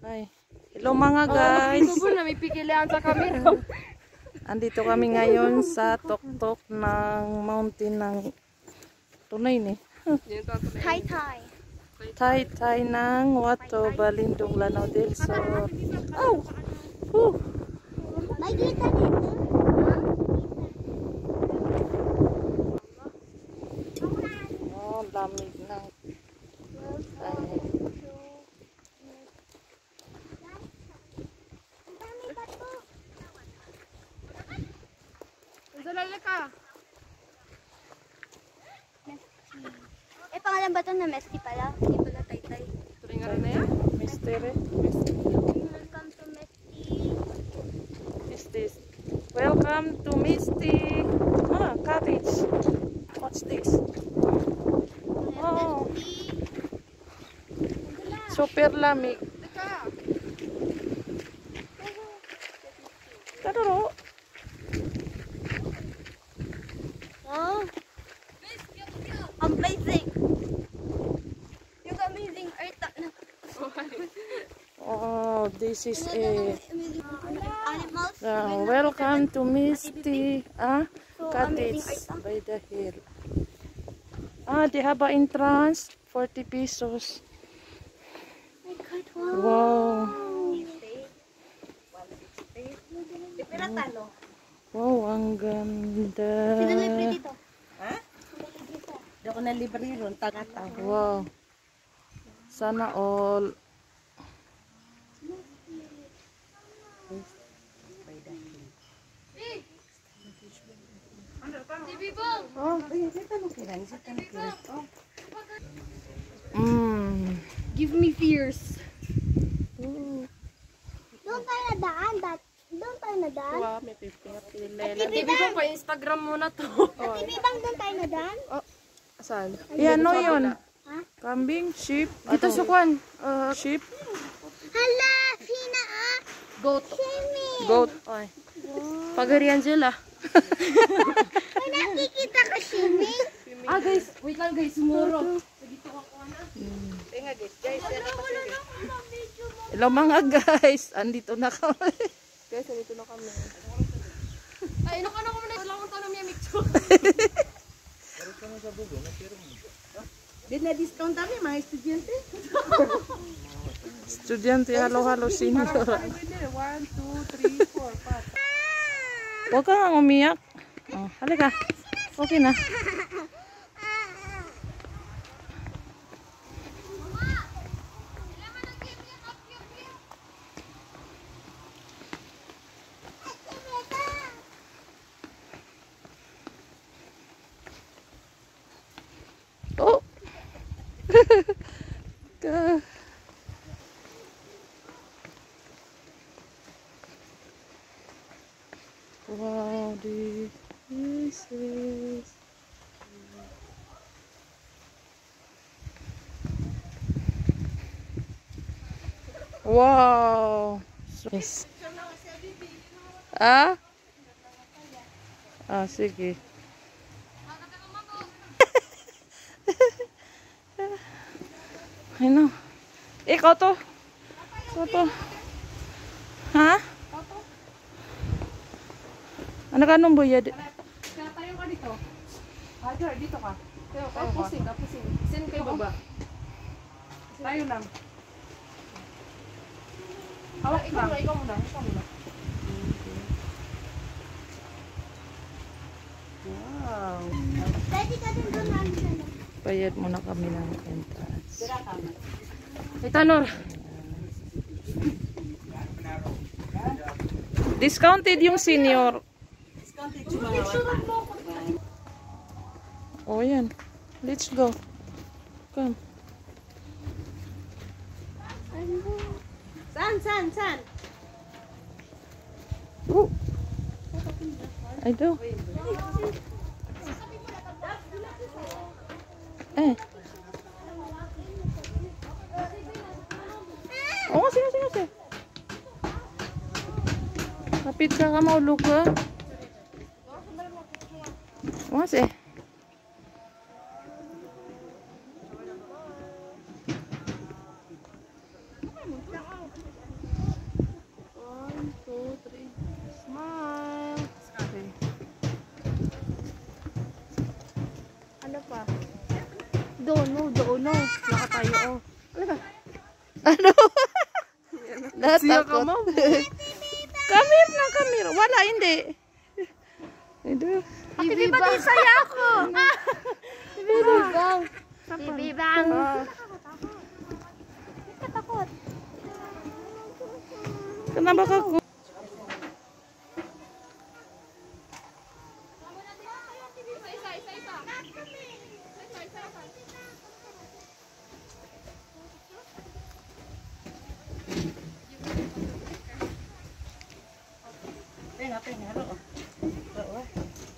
Ay, hello mga guys. May pikilan sa camera. Andito kami ngayon sa tuktok ng mountain ng tunay ni. Tay-tay. Tay-tay ng Wato, Balindong, Lanao del Sur. Oh! May kita dito. Oh, lamig ng Zalala ka. Pangalan ba ito na Mesty pala? Hindi pala Tay-tay. Tuloy nga rin na yan? mystery. Welcome to Mesty. Misty. Welcome to Misty. Cottage. What's this? Oh, super lamig. Teka. Kaduro. Oh. Amazing. Yung amazing earth na. Oh, this is a Animals. welcome to Misty cottage by the hill. They have an entrance 40 pesos. Oh my God, Wow. Wow, ang ganda. Sino libre dito? Hindi ako na libre ron, tagataw. Wow. Sana all. Oh, kita tanong kiran, isa tanong kiran. Give me fears. Doon tayo nadaan. Doon tayo nadaan. Wow, may pipingat Bibi ko pa Instagram muna to. TV bang doon tayo nadaan? Saan? Yan, no yun. Ha? Kambing, sheep. Dito sa kwan. Sheep, Hala, Fina Goat. Kimi. goat. Ay. Pagarian sila. May nakikita ko Kimi. Guys, wait lang guys, sumuro. Hello mga guys. Andito na kami. Guys, nandito na kami. Ay, ano ka na kami na wala akong tanong niya, Mikcho. Di na discount kami, mga estudyante. Estudyante, halo-halo senior. 1, 2, 3, 4, 5. Huwag kang umiyak. Halika. Okay na. Oh! Wow, this is... Wow! Yes. Sige. Ano? Ikaw to? Ikaw to? Ha? Ano ka nung buyad? Kaya tayo ka dito. Hajar, dito ka. Tayo pusing. Sin kayo baba. Tayo lang. Hawak lang. Ikaw muna. Wow. Pwede ka din doon namin sana. Bayad muna kami ng entrance. Hey, Tanor. Discounted yung senior. Discounted yung mga wata. Oh, yan. Let's go. Come. Saan? Oh. I do. Oh, sige. Kapit ka maulog ka. Masih. uno. Laka tayo, oh. Ano? Siya ka, Natakot. ma'am. Kamir na kamir. Wala, hindi. Hindi. Pakibibang. Saya ako. Bibibang. Bibibang. Nakatakot. Kenapa ka ko?